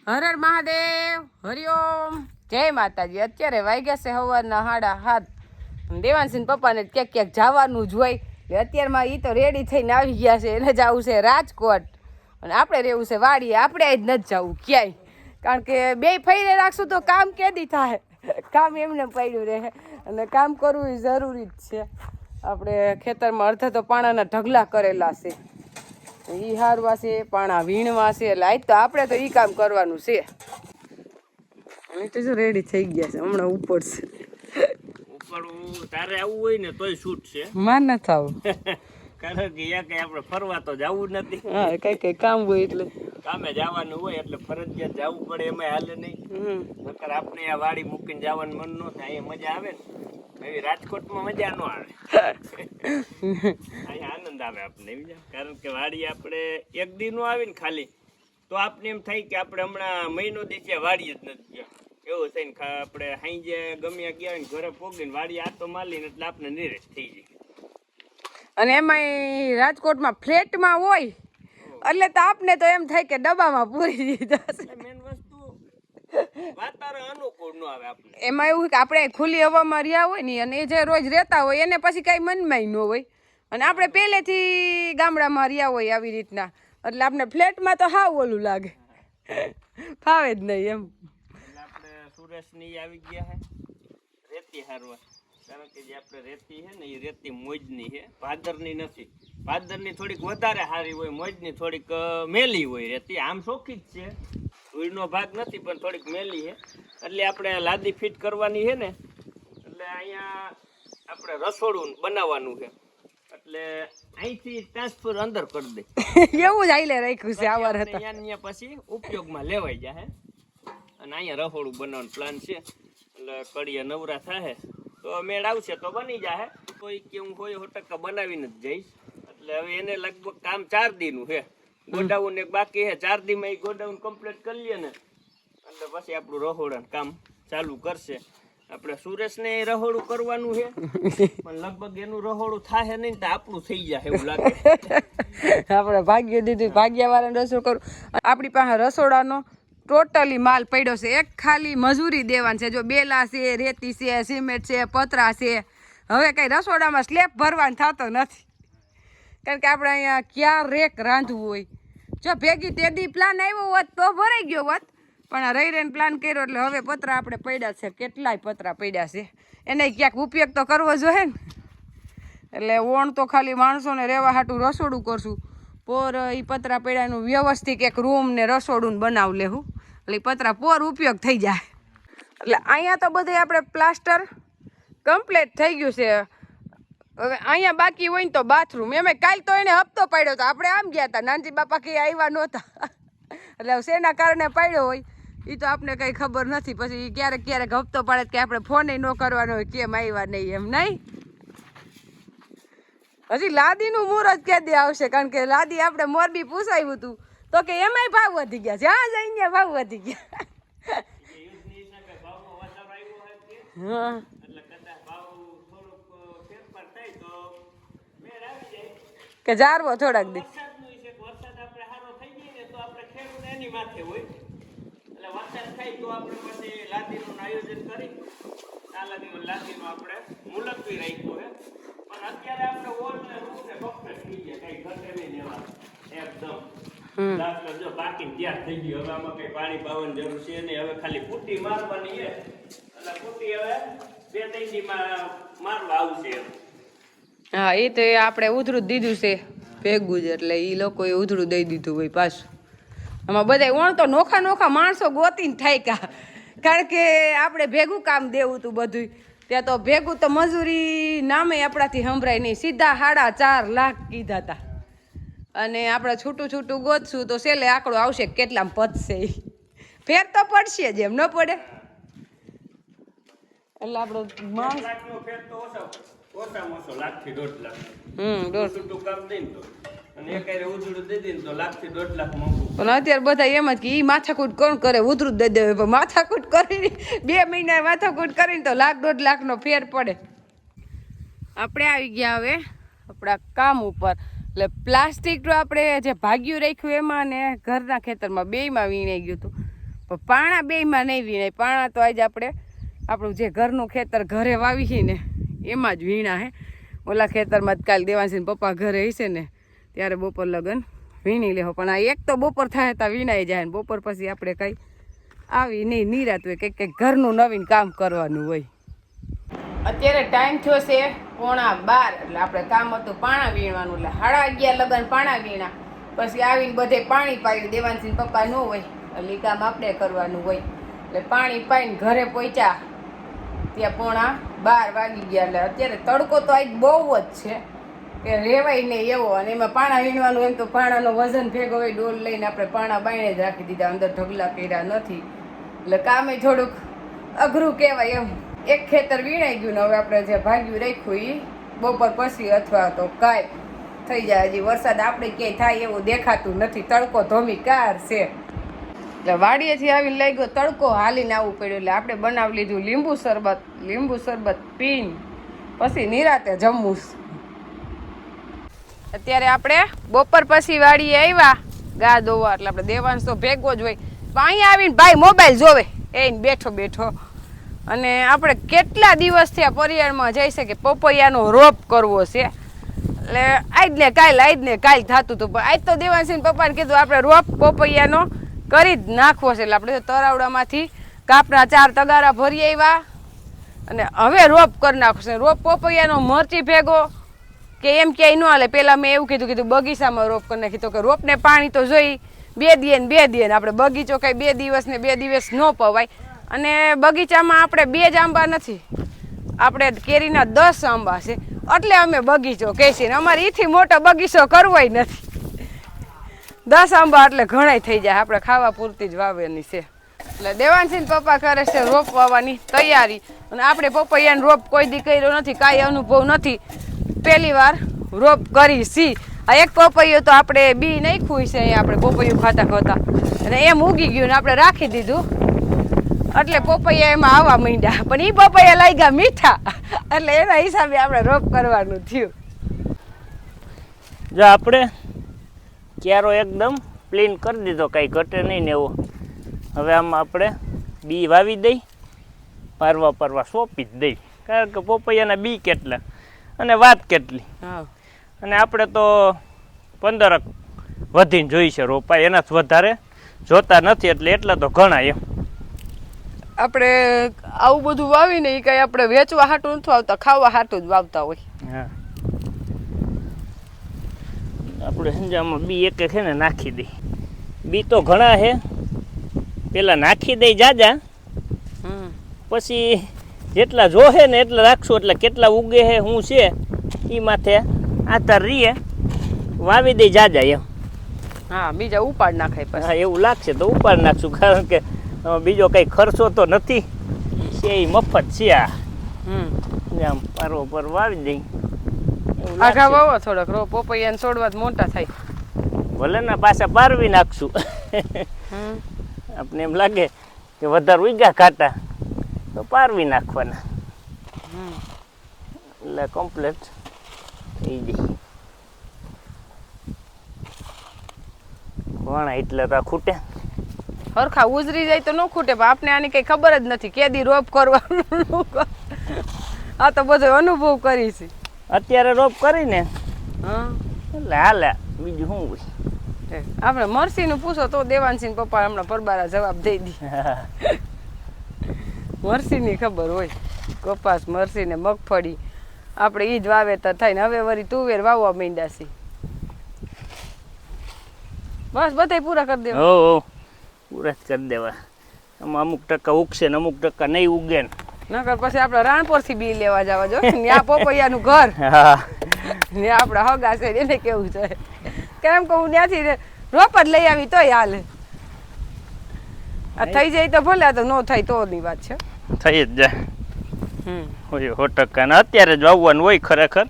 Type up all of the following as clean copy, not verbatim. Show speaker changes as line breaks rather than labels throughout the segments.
હર હર મહાદેવ, હરિઓમ, જય માતાજી. અત્યારે વાગ્યા છે સવારના 7:30. દેવાંશીન પપ્પાને ક્યાંક જવાનું જ હોય એટલે અત્યારમાં એ તો રેડી થઈને આવી ગયા છે. એને જવું છે રાજકોટ અને આપણે રહેવું છે વાડીએ. આપણે જ નથી જવું ક્યાંય, કારણ કે બે ફઈને રાખશું તો કામ કેદી થાય. કામ એમને પડ્યું રહે અને કામ કરવું એ જરૂરી જ છે. આપણે ખેતરમાં અડધા તો પાણાના ઢગલા કરેલા છે, ઈ હારવા છે, પાણા વીણવા છે, એટલે આજ તો આપણે તો ઈ કામ કરવાનું છે. અહીં તો જો રેડી થઈ ગયા છે, હમણાં ઉપડશે.
ઉપડવું તારે આવવું હોય ને તોય શૂટ છે,
માન ન થાવ
કારણ કે યા કઈ આપણે ફરવા તો જવું નથી.
હા, કઈ કામ હોય એટલે
કામે જવાનું હોય એટલે ફરજિયાત જવું પડે, એમાં હાલે નહીં. નકર આપણે આ વાડી મૂકીને જવાનું મન ન થાય. અહીંયા મજા આવે ને એવી રાજકોટમાં મજા ન આવે. અહીંયા આનંદ આવે આપણે, કારણ કે વાડી આપણે એક દી નો આવી ને ખાલી તો આપણે એમ થાય કે આપણે હમણાં મહિનો દી વાડી જ નથી ગયા એવું થઈને આપણે હાંજે ગમ્યા ગયા ને ઘરે પોગીને વાડી આતો માલીને એટલે આપણે નિરેશ થઈ જાય.
અને એમાં રાજકોટમાં ફ્લેટમાં હોય એટલે તો આપને તો એમ થાય કે ડબ્બામાં પૂરી દીધા છે.
મેન વસ્તુ વાતાવરણ અનુકૂળ ન આવે આપણે.
એમાં એવું કે આપણે ખુલ્લી હવામાં રહ્યા હોય ને, અને એ જે રોજ રહેતા હોય એને પછી કાંઈ મનમાં ન હોય, અને આપણે પહેલેથી ગામડામાં રહ્યા હોય આવી રીતના, એટલે આપણે ફ્લેટમાં તો હાવ ઓલું લાગે, ફાવે જ નહીં એમ.
આપણે સુરેશની આવી ગયા છે રેતી હારવા, કારણ કે જે આપણે રેતી છે ને એ રેતી મોજની છે, ભાદરની નથી. ભાદરની થોડીક વધારે સારી હોય, મોજની થોડીક મેલી હોય રેતી. આમ ચોખ્ખી જ છે, ધૂળનો ભાગ નથી પણ થોડીક મેલી છે. એટલે આપણે લાદી ફિટ કરવાની છે ને, એટલે અહીંયા આપણે રસોડું બનાવવાનું છે, એટલે અહીંથી ટ્રાન્સફર અંદર કરી દે
એવું જ હાઈલે રાખ્યું છે. આવાર હતા
અહીંયા પછી ઉપયોગમાં લેવાઈ જાય, અને અહીંયા રસોડું બનાવવાનો પ્લાન છે. એટલે કડીએ નવરા થાય તો મેળ આવશે તો બની જાય. કોઈ કે હું હોય 100% બનાવીને જ જઈશ. એટલે હવે એને લગભગ કામ 4 દીનું છે. ગોડાઉન એક બાકી છે, 4 દીમાં એ ગોડાઉન કમ્પ્લીટ કરી લઈએ ને એટલે પછી આપણું રસોડાનું કામ ચાલુ કરશે. આપણે સુરેશને રહોડું કરવાનું છે, પણ લગભગ એનું રહોડું થાય નહીં તો આપણું થઈ જાય એવું લાગે.
આપણે ભાગ્ય દીધું, ભાગ્યવાળાને રસોડું કરું. આપણી પાસે રસોડાનો ટોટલી માલ પડ્યો છે, એક ખાલી મજૂરી દેવાની છે. જો બેલા છે, રેતી છે, સિમેન્ટ છે, પતરા છે. હવે કઈ રસોડામાં સ્લેબ ભરવાનું થતો નથી, કારણ કે આપણે અહીંયા ક્યાં રેક રાંધવું હોય. જો ભેગી તેદી પ્લાન આવ્યો હોત તો ભરાઈ ગયો હોત, પણ આ રહી રહીને પ્લાન કર્યો એટલે હવે પતરા આપણે પડ્યા છે, કેટલાય પતરા પડ્યા છે, એને ક્યાંક ઉપયોગ તો કરવો જોઈએ ને. એટલે ઓણ તો ખાલી માણસોને રહેવા હાટું રસોડું કરશું, પોર એ પતરા પડ્યાનું વ્યવસ્થિત એક રૂમ ને રસોડું બનાવી લેવું, એટલે પતરા પોર ઉપયોગ થઈ જાય. એટલે અહીંયા તો બધે આપણે પ્લાસ્ટર કમ્પ્લીટ થઈ ગયું છે. હવે અહીંયા બાકી હોય ને તો બાથરૂમ, એમાં કાલ તો એને હપ્તો પાડ્યો હતો, આપણે આમ ગયા હતા, નાનજી બાપા કંઈ આવ્યા નહોતા, એટલે શેના કારણે પાડ્યો હોય એ તો આપણે કંઈ ખબર નથી. પછી ક્યારેક ક્યારેક હપ્તો પાડે કે આપણે ફોન ન કરવાનો હોય, કેમ આવ્યા નહીં એમ નહીં. હજી લાદીનું મુહૂર્ત ક્યાંથી આવશે, કારણ કે લાદી આપણે મોરબી પૂછાયું હતું તો કે એમાંય ભાવ વધી ગયા, જ્યાં જઈને ભાવ વધી ગયા. હા, કે જારવો થોડાક દી
વરસાદ આપણે સારો થઈ જાય ને તો આપણે ખેડૂત એની માથે હોય, એટલે વરસાદ થાય તો આપણે પછી લાદીનું આયોજન કરી લાદીનું આપણે મુલતવી રાખ્યું છે. પણ અત્યારે આપણે ઓલ ને રૂમ ને કમ્પ્લીટ થઈ ગયા, કઈ ઘટે નહીં લેવા એકદમ. દાખલા જો બાકી તૈયાર થઈ ગયું. હવે આમાં કઈ પાણી પાવાની જરૂર છે નહીં, હવે ખાલી ફૂટી મારવાની છે, એટલે ફૂટી હવે 2-3 દીમાં મારવા આવશે.
હા, એ તો આપણે ઉધરું દીધું છે ભેગું જ, એટલે એ લોકોએ ઉધરું દઈ દીધું હોય પાછું. આમાં બધા ઓણ તો નોખા નોખા માણસો ગોતીને થાય કા, કારણ કે આપણે ભેગું કામ દેવું હતું બધું. ત્યાં તો ભેગું તો મજૂરી નામે આપણાથી સંભળાય નહીં, સીધા 4.5 લાખ કીધા હતા. અને આપણે છૂટું છૂટું ગોતશું તો છેલ્લે આંકડો આવશે કેટલામાં પતશે. ફેર તો પડશે જ, એમ ન પડે. એટલે આપણો માણસ
ઓછામાં ઓછો 1 થી 1.5 લાખ.
દોઢ
કામ દઈને તો અને એક ઉધડું દઈ દઈને તો 1 થી 1.5 લાખ માંગુ.
પણ અત્યારે બધા એમ જ કે એ માથાકૂટ કોણ કરે, ઉધરું દઈ દેવે. પણ માથાકૂટ કરીને 2 મહિના માથાકૂટ કરીને તો 1.5 લાખનો ફેર પડે. આપણે આવી ગયા હવે આપણા કામ ઉપર. એટલે પ્લાસ્ટિક આપણે જે ભાગ્યું રાખ્યું એમાં ને ઘરના ખેતરમાં બેયમાં વીણાઈ ગયું હતું. પણ પાણા બેયમાં નહીં વીણાય. પાણા તો આજે આપણે આપણું જે ઘરનું ખેતર ઘરે વાવી છે ને એમાં જ વીણા હે. ઓલા ખેતરમાં જ કાલે દેવાંશીને પપ્પા ઘરે હશે ને ત્યારે બપોર લગન વીણી લેવો. પણ આ એક તો બપોર થાય ત્યાં વીણાઈ જાય ને બપોર પછી આપણે કંઈ આવી નહીં નિરાત હોય કંઈક ઘરનું નવીન કામ કરવાનું હોય. અત્યારે ટાઈમ થયો છે 11:15 એટલે આપણે કામ હતું પાણા વીણવાનું એટલે 11:30 લગન પાણા વીણા. પછી આવીને બધે પાણી પાયું. દેવાંશીને પપ્પા ન હોય એટલે કામ આપણે કરવાનું હોય એટલે પાણી પાઈને ઘરે પહોંચ્યા ત્યાં 11:15 વાગી ગયા. એટલે અત્યારે તડકો તો આજ બહુ જ છે કે રેવાય નહીં એવો. અને એમાં પાણા વીણવાનું એમ તો પાણાનો વજન ભેગો હોય ડોલ લઈને આપણે પાણા બાયણે જ રાખી દીધા, અંદર ઢગલા કર્યા નથી એટલે કામે થોડુંક અઘરું કહેવાય એમ. એક ખેતર વીણાઈ ગયું ને હવે આપણે જે ભાગ્યું રાખ્યું એ બપોર પછી અથવા તો કાંઈ થઈ જાય. હજી વરસાદ આપણે ક્યાંય થાય એવું દેખાતું નથી, તડકો ધોમીકાર છે. એટલે વાડીએથી આવીને લઈ ગયો તડકો, હાલીને આવવું પડ્યું એટલે આપણે બનાવી લીધું લીંબુ શરબત પીને પછી નિરાતે જમવું. અત્યારે આપણે બપોર પછી વાડીએ આવ્યા ગા દોવા એટલે આપણે દેવાંશ તો ભેગો જ હોય. પણ અહીંયા આવીને ભાઈ મોબાઈલ જોવે એને બેઠો અને આપણે કેટલા દિવસ થયા પરિયારમાં જઈ શકે પપૈયાનો રોપ કરવો છે એટલે આજ ને કાલ થતું હતું. પણ આજ તો દેવાંશીને પપ્પાને કીધું આપણે રોપ પપૈયાનો કરી જ નાખવો છે એટલે આપણે તરાવડામાંથી કાપના 4 તગારા ભરી આવ્યા અને હવે રોપ કરી નાખશે. રોપ પપૈયાનો મરચી ભેગો કે એમ ક્યાંય ન હાલે. પહેલાં મેં એવું કીધું બગીચામાં રોપ કરી નાખી તો કે રોપને પાણી તો જોઈ 2 દીએ ને આપણે બગીચો કંઈ 2 દિવસ ને 2 દિવસ ન પવાય. અને બગીચામાં આપણે 2 જ આંબા નથી, આપણે કેરીના 10 આંબા છે એટલે અમે બગીચો કહીએ ને અમારે એથી મોટો બગીચો કરવોય નથી. 10 આંબા એટલે ઘણાય થઈ જાય, આપણે ખાવા પૂરતી જ વાવેની છે. એટલે દેવાંશીને પપ્પા કરે છે રોપ વાવવાની તૈયારી અને આપણે પપૈયાનો રોપ કોઈ દી કર્યો નથી, કાંઈ અનુભવ નથી, પહેલી વાર રોપ કરી છી. આ એક પપૈયું તો આપણે બી નાખ્યું છે અહીંયા આપણે પપૈયું ખાતા અને એમ ઉગી ગયું ને આપણે રાખી દીધું એટલે પપૈયા એમાં આવવા માંડ્યા. પણ એ પપૈયા લાગ્યા મીઠા એટલે એના હિસાબે આપણે રોપ કરવાનું થયું.
જો આપણે ક્યારો એકદમ પ્લેન કરી દીધો, કાંઈ ઘટે નહીં ને એવો. હવે આમાં આપણે બી વાવી દઈ, પારવા સોંપી જ દઈ, કારણ કે પપૈયાના બી કેટલા અને વાત કેટલી. અને આપણે તો 15 વધીને જોઈશે રોપાય, એનાથી વધારે જોતા નથી એટલે એટલા તો ઘણા એમ.
આપણે આવું બધું વાવીને એ કઈ આપણે વેચવા હાટું નથી વાવતા, ખાવા હાટું જ વાવતા હોય.
હા, આપણે સંજામાં બી એક છે ને નાખી દઈ. બી તો ઘણા છે, પેલા નાખી દઈ જાજા, પછી જેટલા જોહે ને એટલા રાખશું એટલે કેટલા ઉગે છે શું છે એ માથે આધાર રીએ વાવી દઈ જાજા એમ.
હા, બીજા ઉપાડ નાખાય પછી.
હા, એવું લાગશે તો ઉપાડ નાખશું, કારણ કે બીજો કઈ ખર્ચો તો નથી, છે એ મફત છે. આ આમ પારો પર વાવી દઈ.
આગા વાવો થોડોક રો પપૈયાને છોડવા મોટા થાય.
ભલે ને પાછા પારવી નાખશું. આપણે એમ લાગે કે વધારે ઉગ્યા કાંટા તો પારવી નાખવાના એટલે કમ્પ્લીટ થઈ જાય. વણા એટલે તો ખૂટે,
હરખા ઉજરી જાય તો ન ખૂટે. પણ આપણે આની કઈ ખબર જ નથી કેદી રોપ કરવાનું. આ તો બધો અનુભવ કરી છે.
અત્યારે રોપ કરીને એટલે હાલે, બીજું શું હોય.
આપણે મરસીનું પૂછો તો દેવાંશીને પપ્પા હમણાં પરબારા જવાબ દઈ દી. મરસીની ખબર હોય, કપાસ મરસી ને મગફળી આપણે ઈ જ વાવેતર થાય ને હવે વળી તુવેર વાવવા માંડ્યા છે. બસ બધાય પૂરા કરી દેવા.
હો પૂરા જ કરી દેવા. આમાં અમુક ટકા ઉગશે ને અમુક ટકા નહીં ઉગે ને
નકર પછી આપણે રાણપુરથી બી લેવા જવા જો ત્યાં પપૈયાનું ઘર ને આપણા હગા છે એને કેવું છે કેમ કહું ત્યાંથી રોપ જ લઈ આવી તોય હાલે. આ થઈ જાય તો ભલે, તો ન થાય તો ની વાત છે.
થઈ જ જાય. હોય 100% ને અત્યારે જ વાવવાનું હોય ખરેખર.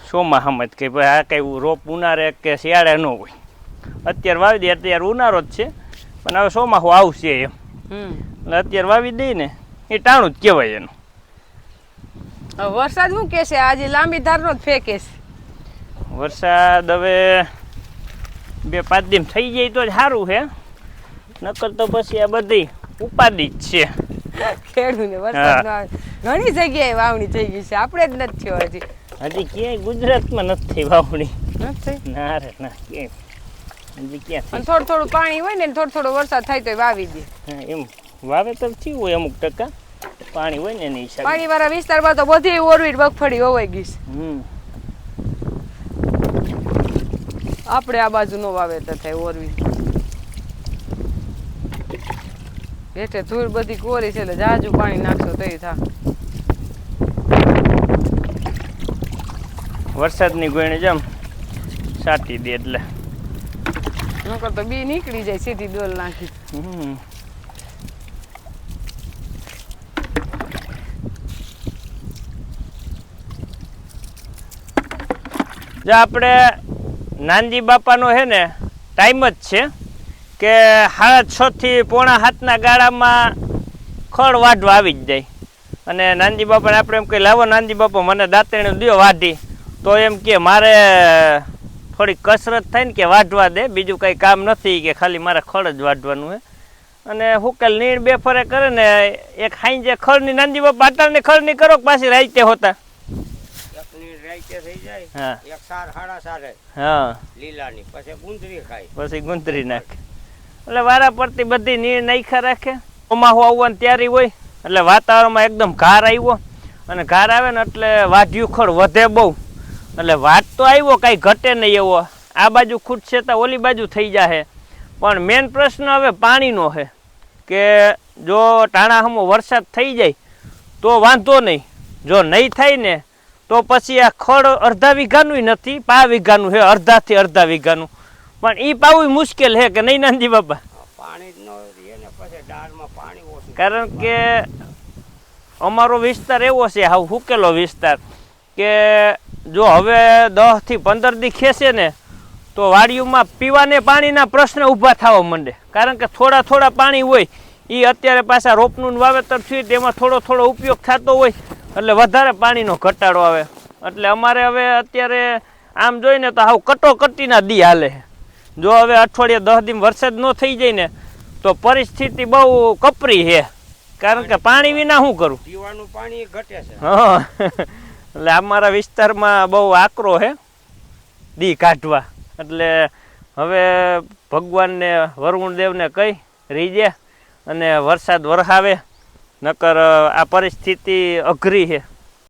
ચોમાસામાં જ કે ભાઈ આ કઈ રોપ ઉનાળે કે શિયાળે ન હોય. અત્યારે વાવી દે અત્યારે ઉનાળો જ છે, પણ હવે ચોમાસું આવશે એમ એટલે અત્યારે વાવી દઈએ ને એ ટાણું જ કહેવાય એનું.
વરસાદ શું કે છે આજે લાંબી ધારનો જ ફેંકે છે.
વરસાદ હવે 2-5 દિન થઈ જાય તો જ સારું છે. નકર તો પછી આ બધી ઉપાધિ જ છે.
ખેડૂને વરસાદ ન આવે. ઘણી જગ્યાએ વાવણી થઈ ગઈ છે, આપણે જ નથી થયો હજી.
હજી ક્યાંય ગુજરાતમાં નથી થઈ વાવણી.
નથી
ના રે ના, ક્યાંય હજી ક્યાં થઈ.
અને થોડું થોડું પાણી હોય ને થોડો થોડો વરસાદ થાય તો વાવી દે.
હા એમ વાવેતર થયું હોય અમુક ટકા પાણી હોય ને એની હિસાબે.
પાણી વાળા વિસ્તારમાં તો બધી ઓરવી મગફળી હોવાઈ ગઈ છે. આપણે આ બાજુ નો વાવેતર થાય ઓરવી. એટલે ધૂળ બધી કોરી છે એટલે જાજુ પાણી નાખશો તો થા.
વરસાદની ગોયણે જેમ સાટી દે એટલે
નકર તો બી નીકળી જાય સીધી ડોલ નાખી.
જો આપણે નાનજી બાપાનો હે ને ટાઈમ જ છે કે 6:30 થી 6:45 ગાળામાં ખડ વાઢવા આવી જ જાય. અને નાનજી બાપાને આપણે એમ કહી લાવો નાનજી બાપા મને દાંતેણું દો વાઢી, તો એમ કે મારે થોડી કસરત થાય ને કે વાઢવા દે, બીજું કંઈ કામ નથી કે ખાલી મારે ખડ જ વાઢવાનું હે. અને હુકેલ નીણ બે ફરે કરે ને એક હાંજે ખડની નાનજી બાપા અટાણે ખડની કરો પાછી રાઈતે હોતા. હા હા પછી ગુંદરી નાખે એટલે વારા પડતી બધી નીર નાખ્યા રાખે. ચોમાસું આવવાની તૈયારી હોય એટલે વાતાવરણમાં એકદમ ઘાર આવ્યો અને ઘાર આવે ને એટલે વાઢ્યું ખડ વધે બહુ, એટલે વાટ તો આવ્યો કાંઈ ઘટે નહીં એવો. આ બાજુ ખૂટશે તો ઓલી બાજુ થઈ જાય. પણ મેન પ્રશ્ન હવે પાણીનો છે કે જો ટાણાહમો વરસાદ થઈ જાય તો વાંધો નહીં, જો નહીં થાય ને તો પછી આ ખડ અડધા વીઘાનું નથી, 5 વીઘાનું છે, અડધાથી અડધા વીઘાનું. પણ એ પાવું મુશ્કેલ છે કે નહીં નાનજી બાપા? કારણ કે અમારો વિસ્તાર એવો છે હાવ હુકેલો વિસ્તાર કે જો હવે 10 થી 15 દી ખેંચે ને તો વાડીઓમાં પીવાને પાણીના પ્રશ્ન ઊભા થવા માંડે. કારણ કે થોડા થોડા પાણી હોય, એ અત્યારે પાછા રોપનું વાવેતર થયું તેમાં થોડો થોડો ઉપયોગ થતો હોય એટલે વધારે પાણીનો ઘટાડો આવે. એટલે અમારે હવે અત્યારે આમ જોઈને તો હાવ કટોકટીના દી હાલે. જો હવે અઠવાડિયે 10 દી વરસાદ ન થઈ જાય ને તો પરિસ્થિતિ બહુ કપરી છે. કારણ કે પાણી વિના શું કરું, પીવાનું પાણી ઘટે છે. હા એટલે અમારા વિસ્તારમાં બહુ આકરો છે દી કાઢવા. એટલે હવે ભગવાનને વરુણ દેવને કહી રીજે અને વરસાદ વરસાવે, નકર આ પરિસ્થિતિ અઘરી છે.